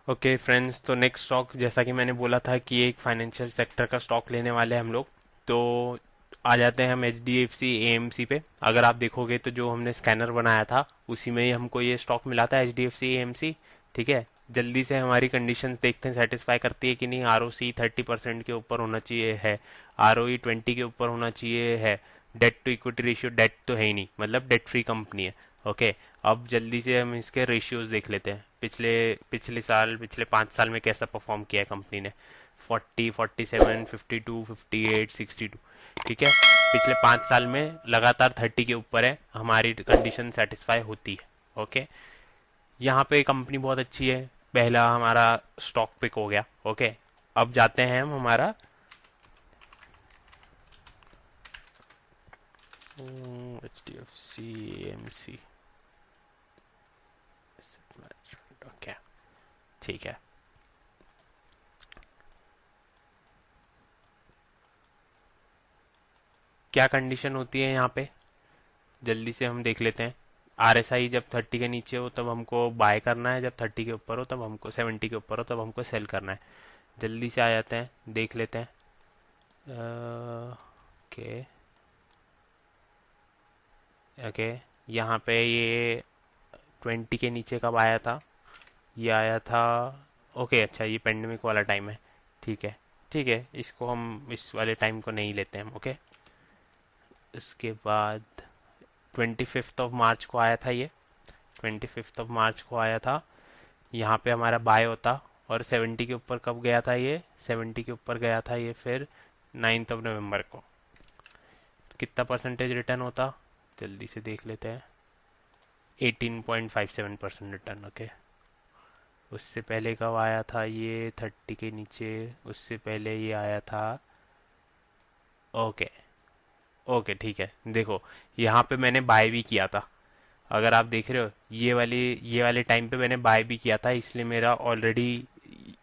Okay friends, तो next stock जैसा कि मैंने बोला था कि एक फाइनेंशियल सेक्टर का स्टॉक लेने वाले हैं हम लोग। तो आ जाते हैं हम H D F C A M C पे। अगर आप देखोगे तो जो हमने स्कैनर बनाया था उसी में ही हमको ये स्टॉक मिला था, H D F C A M C. ठीक है, जल्दी से हमारी कंडीशंस देखते हैं सेटिस्फाई करती है कि नहीं। आर ओ सी 30% के ऊपर होना चाहिए है, आर ओ ई 20 के ऊपर होना चाहिए है, debt to equity ratio, debt तो है ही नहीं, मतलब डेट फ्री कंपनी है। ओके, अब जल्दी से हम इसके रेशियोज देख लेते हैं। पिछले पिछले साल, पिछले 5 साल में कैसा परफॉर्म किया है कंपनी ने। 40, 47, 52, 58, 62। ठीक है, पिछले 5 साल में लगातार 30 के ऊपर है, हमारी कंडीशन सेटिस्फाई होती है। ओके, यहाँ पे कंपनी बहुत अच्छी है, पहला हमारा स्टॉक पिक हो गया। ओके, अब जाते हैं हम हमारा H D F C M C. Okay, ठीक है। क्या कंडीशन होती है यहाँ पे, जल्दी से हम देख लेते हैं। आरएसआई जब 30 के नीचे हो तब हमको बाय करना है, जब 30 के ऊपर हो तब हमको, 70 के ऊपर हो तब हमको सेल करना है। जल्दी से आ जाते हैं, देख लेते हैं। ओके, ओके, यहाँ पे ये 20 के नीचे कब आया था, ये आया था। ओके, अच्छा, ये पेंडेमिक वाला टाइम है। ठीक है, ठीक है, इसको हम इस वाले टाइम को नहीं लेते हैं हम। ओके, इसके बाद 25 ऑफ मार्च को आया था ये, 25 ऑफ मार्च को आया था। यहाँ पे हमारा बाय होता, और 70 के ऊपर कब गया था ये, 70 के ऊपर गया था ये फिर 9 नवंबर को। कितना परसेंटेज रिटर्न होता, जल्दी से देख लेते हैं। 18.57% रिटर्न। ओके, उससे पहले कब आया था ये 30 के नीचे, उससे पहले ये आया था। ओके, ओके, ठीक है, देखो यहाँ पे मैंने बाय भी किया था। अगर आप देख रहे हो, ये वाले टाइम पे मैंने बाय भी किया था, इसलिए मेरा ऑलरेडी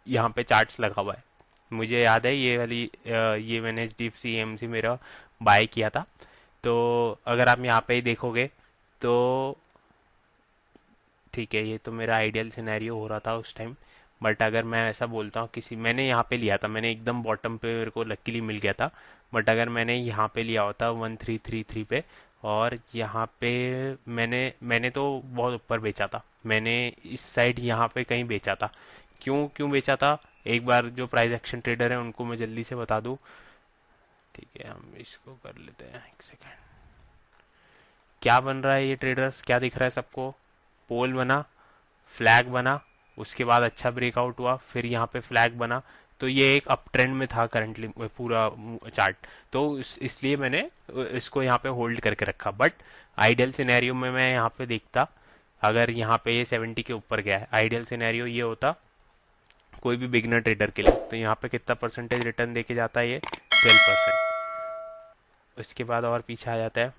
यहाँ पे चार्ट्स लगा हुआ है। मुझे याद है ये वाली ये मैंने H D F C M C मेरा बाय किया था। तो अगर आप यहाँ पे ही देखोगे तो ठीक है, ये तो मेरा आइडियल सिनेरियो हो रहा था उस टाइम। बट अगर मैं ऐसा बोलता हूँ, किसी मैंने यहाँ पे लिया था, मैंने एकदम बॉटम पे मेरे को लकीली मिल गया था। बट अगर मैंने यहाँ पे लिया होता 1333 पे, और यहाँ पे मैंने मैंने तो बहुत ऊपर बेचा था, मैंने इस साइड यहाँ पे कहीं बेचा था। क्यों क्यों बेचा था, एक बार जो प्राइस एक्शन ट्रेडर है उनको मैं जल्दी से बता दूं। ठीक है, हम इसको कर लेते हैं, एक सेकेंड। क्या बन रहा है ये ट्रेडर्स, क्या दिख रहा है सबको, पोल बना, फ्लैग बना, उसके बाद अच्छा ब्रेकआउट हुआ, फिर यहाँ पे फ्लैग बना। तो ये एक अप ट्रेंड में था करंटली पूरा चार्ट। तो इसलिए मैंने इसको यहाँ पे होल्ड करके रखा। बट आइडियल सिनेरियो में मैं यहाँ पे देखता, अगर यहाँ पे ये 70 के ऊपर गया है, आइडियल सिनेरियो ये होता कोई भी बिगनर ट्रेडर के लिए। तो यहाँ पे कितना परसेंटेज रिटर्न देके जाता है ये, 12%। उसके बाद और पीछे आ जाता है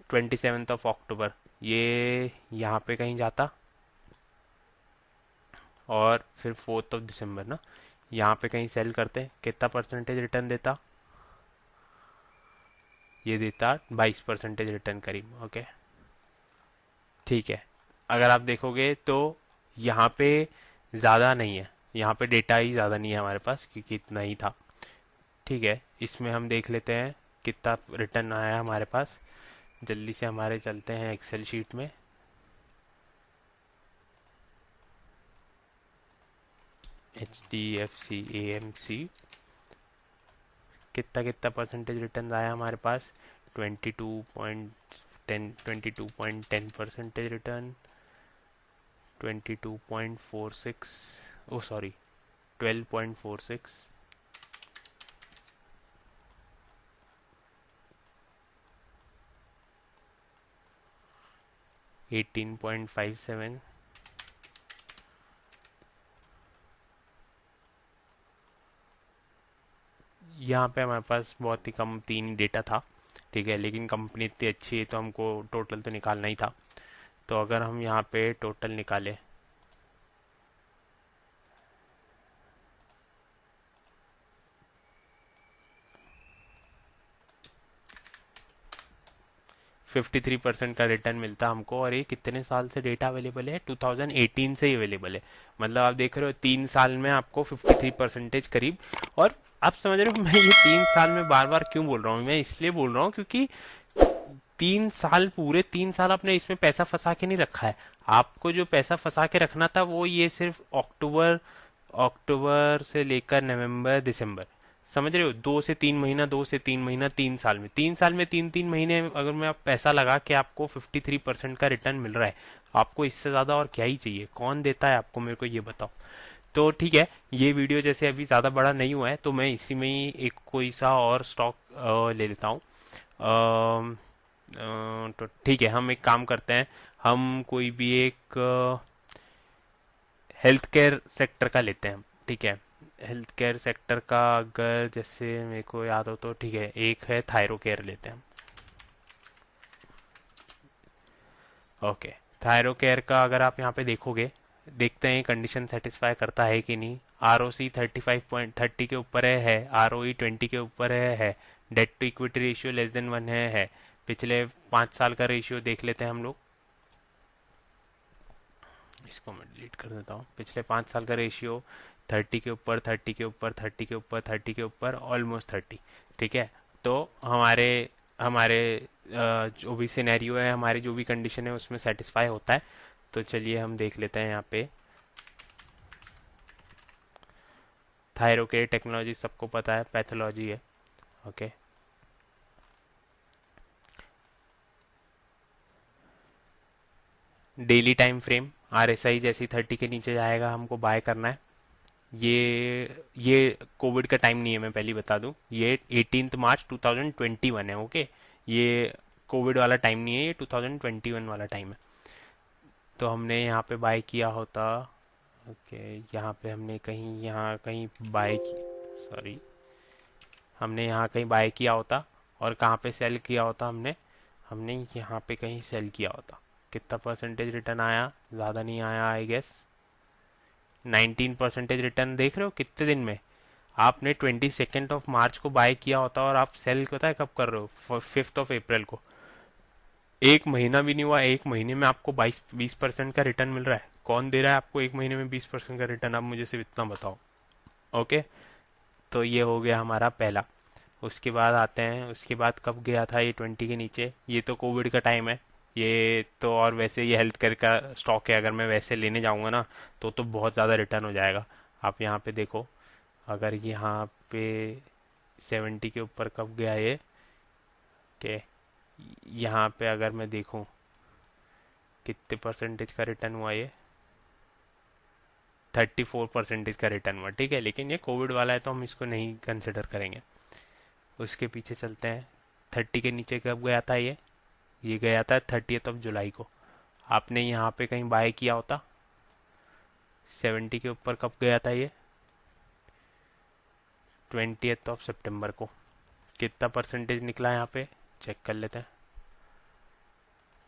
27 ऑफ अक्टूबर, ये यहाँ पे कहीं जाता, और फिर 4 दिसंबर ना, यहाँ पे कहीं सेल करते, कितना परसेंटेज रिटर्न देता, ये देता 22% रिटर्न करीब। ओके, ठीक है। अगर आप देखोगे तो यहाँ पे ज़्यादा नहीं है, यहाँ पे डेटा ही ज़्यादा नहीं है हमारे पास, क्योंकि इतना ही था। ठीक है, इसमें हम देख लेते हैं कितना रिटर्न आया हमारे पास। जल्दी से हमारे चलते हैं एक्सेल शीट में। H D F C A M C, कितना कितना परसेंटेज रिटर्न आया हमारे पास, 22.10 रिटर्न, 22.46, ओ सॉरी, 12.46, 18.57। यहाँ पे हमारे पास बहुत ही कम 3 डेटा था। ठीक है, लेकिन कंपनी इतनी अच्छी है तो हमको टोटल तो निकालना ही था। तो अगर हम यहाँ पे टोटल निकाले, 53% का रिटर्न मिलता हमको। और ये कितने साल से डेटा अवेलेबल है? 2018 से ही अवेलेबल है। मतलब आप देख रहे हो 3 साल में आपको 53% करीब। और आप समझ रहे हो मैं ये 3 साल में बार बार क्यों बोल रहा हूँ? मैं इसलिए बोल रहा हूँ क्योंकि 3 साल, पूरे 3 साल आपने इसमें पैसा फंसा के नहीं रखा है। आपको जो पैसा फंसा के रखना था वो ये सिर्फ अक्टूबर अक्टूबर से लेकर नवंबर दिसंबर, समझ रहे हो? 2 से 3 महीना, 2 से 3 महीना, 3 साल में, 3 साल में 3 3 महीने अगर मैं आप पैसा लगा के आपको 53% का रिटर्न मिल रहा है, आपको इससे ज्यादा और क्या ही चाहिए? कौन देता है आपको, मेरे को ये बताओ। तो ठीक है, ये वीडियो जैसे अभी ज़्यादा बड़ा नहीं हुआ है तो मैं इसी में ही एक कोई सा और स्टॉक ले लेता हूँ। तो ठीक है, हम एक काम करते हैं। हम कोई भी एक हेल्थ केयर सेक्टर का लेते हैं, ठीक है? हेल्थ केयर सेक्टर का अगर जैसे मेरे को याद हो तो ठीक है, एक है थायरो केयर लेते हैं। ओके, थायरो केयर का अगर आप यहाँ पे देखोगे, देखते हैं कंडीशन सेटिस्फाई करता है कि नहीं। आर ओ सी 35.30 के ऊपर है, आर ओ ई 20 के ऊपर है, debt to equity ratio less than 1 है। पिछले 5 साल का रेशियो देख लेते हैं हम लोग। इसको मैं डिलीट कर देता हूँ। पिछले 5 साल का रेशियो 30 के ऊपर, 30 के ऊपर, 30 के ऊपर, 30 के ऊपर, ऑलमोस्ट 30। ठीक है, तो हमारे हमारे जो भी सिनेरियो है, हमारी जो भी कंडीशन है उसमें सेटिस्फाई होता है। तो चलिए हम देख लेते हैं यहाँ पे। थायरोकेयर टेक्नोलॉजी सबको पता है, पैथोलॉजी है। Okay, daily time frame RSI जैसी 30 के नीचे जाएगा, हमको बाय करना है। ये कोविड का टाइम नहीं है, मैं पहले बता दूं। ये 18 मार्च 2021 है। ओके, ये कोविड वाला टाइम नहीं है, ये 2021 वाला टाइम है। तो हमने यहाँ पे बाय किया होता। ओके, यहाँ पे हमने कहीं यहाँ कहीं बाय की, सॉरी, हमने यहाँ कहीं बाय किया होता। और कहाँ पे सेल किया होता? हमने हमने यहाँ पे कहीं सेल किया होता। कितना परसेंटेज रिटर्न आया? ज़्यादा नहीं आया, आई गेस 19% रिटर्न। देख रहे हो कितने दिन में? आपने 22 ऑफ मार्च को बाय किया होता और आप सेल पता है कब कर रहे हो? 5 अप्रैल को। एक महीना भी नहीं हुआ, एक महीने में आपको 20% का रिटर्न मिल रहा है। कौन दे रहा है आपको एक महीने में 20% का रिटर्न? आप मुझे सिर्फ इतना बताओ। ओके, तो ये हो गया हमारा पहला। उसके बाद आते हैं, उसके बाद कब गया था ये 20 के नीचे? ये तो कोविड का टाइम है। ये तो, और वैसे ये हेल्थ केयर का स्टॉक है, अगर मैं वैसे लेने जाऊंगा ना तो बहुत ज़्यादा रिटर्न हो जाएगा। आप यहाँ पे देखो, अगर यहाँ पे 70 के ऊपर कब गया ये, के यहाँ पे अगर मैं देखूं कितने परसेंटेज का रिटर्न हुआ ये, 34% का रिटर्न हुआ। ठीक है, लेकिन ये कोविड वाला है तो हम इसको नहीं कंसिडर करेंगे। उसके पीछे चलते हैं। 30 के नीचे कब गया था ये गया था 30 जुलाई को। आपने यहाँ पे कहीं बाय किया होता। 70 के ऊपर कब गया था ये? 20 सितंबर को। कितना परसेंटेज निकला यहाँ पे? चेक कर लेते हैं।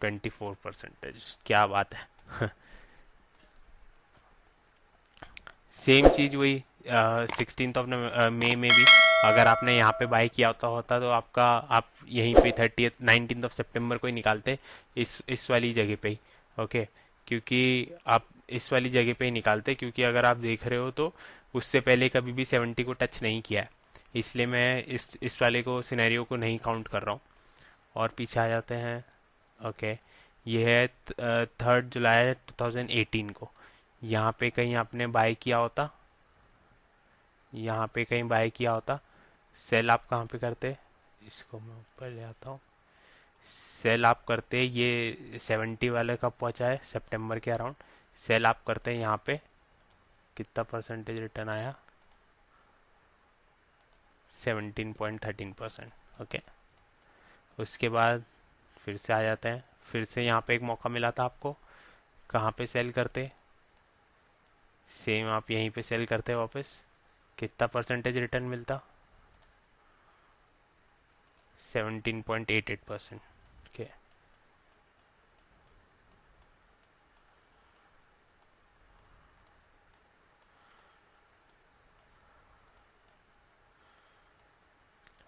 24%। क्या बात है! सेम चीज वही 16 मई में भी अगर आपने यहाँ पे बाय किया होता तो आपका, आप यहीं पे 19 सितंबर को ही निकालते, इस वाली जगह पे ही। ओके, क्योंकि आप इस वाली जगह पे ही निकालते, क्योंकि अगर आप देख रहे हो तो उससे पहले कभी भी 70 को टच नहीं किया है। इसलिए मैं इस वाले को, सिनेरियो को नहीं काउंट कर रहा हूँ। और पीछे आ जाते हैं। ओके, ये है 3 जुलाई 2018 को। यहाँ पे कहीं आपने बाय किया होता, यहाँ पे कहीं बाय किया होता। सेल आप कहाँ पे करते? इसको मैं ऊपर ले आता हूँ। सेल आप करते, ये 70 वाले कब पहुंचा है? सितंबर के अराउंड। सेल आप करते हैं यहाँ पे। कितना परसेंटेज रिटर्न आया? 17.13%। ओके, उसके बाद फिर से आ जाते हैं। फिर से यहाँ पे एक मौका मिला था आपको, कहाँ पे सेल करते? सेम आप यहीं पे सेल करते वापस। कितना परसेंटेज रिटर्न मिलता? 17.88%। ओके,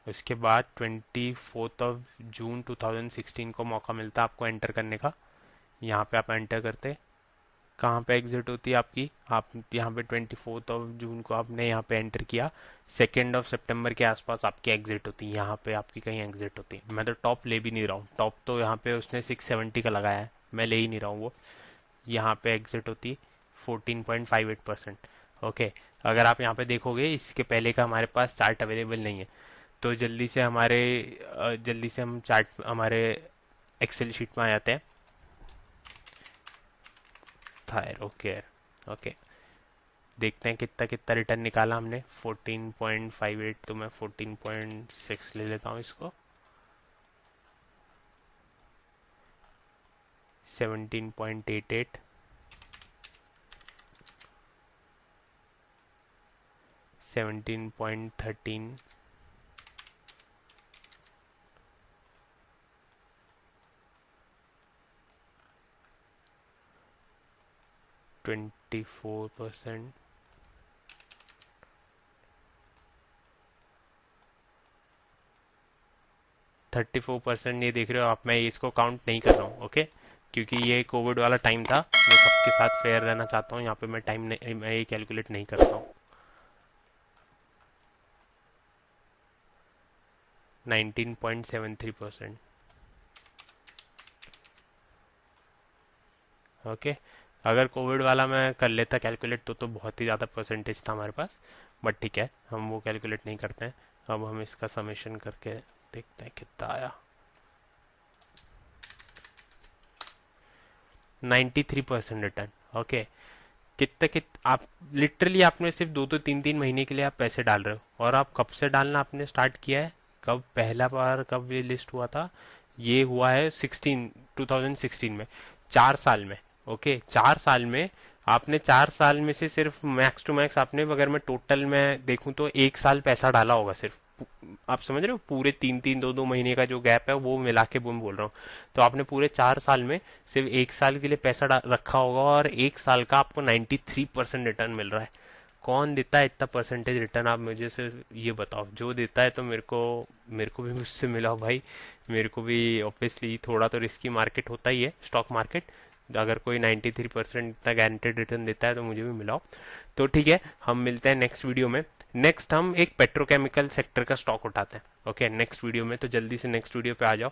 उसके बाद 24 जून 2016 को मौका मिलता है आपको एंटर करने का। यहाँ पे आप एंटर करते, कहाँ पे एग्जिट होती है आपकी, आप यहाँ पे 24 जून को आपने यहाँ पे एंटर किया, 2 सितंबर के आसपास आपकी एग्जिट होती है। यहाँ पे आपकी कहीं एग्जिट होती है। मैं तो टॉप ले भी नहीं रहा हूँ, टॉप तो यहाँ पे उसने 670 का लगाया है, मैं ले ही नहीं रहा हूँ वो। यहाँ पे एग्जिट होती 14.58%। ओके, अगर आप यहाँ पे देखोगे इसके पहले का हमारे पास चार्ट अवेलेबल नहीं है, तो जल्दी से हम चार्ट हमारे एक्सेल शीट में आ जाते हैं। थायर ओके, ओके, देखते हैं कितना कितना रिटर्न निकाला हमने। 14.58, तो मैं 14.6 ले लेता हूँ इसको। 17.88, 17.13, 24%, 34%। ये देख रहे हो आप, मैं इसको काउंट नहीं कर रहा हूँ, ओके, क्योंकि ये कोविड वाला टाइम था, मैं सबके साथ फेयर रहना चाहता हूँ। यहाँ पे मैं टाइम नहीं, मैं ये कैलकुलेट नहीं करता हूँ। 19.73%। ओके, अगर कोविड वाला मैं कर लेता कैलकुलेट तो बहुत ही ज़्यादा परसेंटेज था हमारे पास, बट ठीक है, हम वो कैलकुलेट नहीं करते हैं। अब हम इसका समेशन करके देखते हैं कितना आया। 93% रिटर्न। ओके, आप लिटरली आपने सिर्फ 2 2 3 3 महीने के लिए आप पैसे डाल रहे हो, और आप कब से डालना आपने स्टार्ट किया है, कब पहला बार कब ये लिस्ट हुआ था, ये हुआ है 2016 में, 4 साल में। ओके, 4 साल में आपने 4 साल में से सिर्फ मैक्स टू मैक्स आपने, अगर मैं टोटल में देखूं तो 1 साल पैसा डाला होगा सिर्फ। आप समझ रहे हो, पूरे 3 3 2 2 महीने का जो गैप है वो मिला के मैं बोल रहा हूँ। तो आपने पूरे 4 साल में सिर्फ 1 साल के लिए पैसा रखा होगा, और 1 साल का आपको 93% रिटर्न मिल रहा है। कौन देता है इतना परसेंटेज रिटर्न, आप मुझे सिर्फ ये बताओ। जो देता है तो मेरे को भी मुझसे मिलाओ भाई। मेरे को भी ऑब्वियसली थोड़ा तो रिस्की मार्केट होता ही है स्टॉक मार्केट, अगर कोई 93% इतना गारंटेड रिटर्न देता है तो मुझे भी मिलाओ। तो ठीक है, हम मिलते हैं नेक्स्ट वीडियो में। नेक्स्ट हम एक पेट्रोकेमिकल सेक्टर का स्टॉक उठाते हैं। ओके, नेक्स्ट वीडियो में, तो जल्दी से नेक्स्ट वीडियो पे आ जाओ।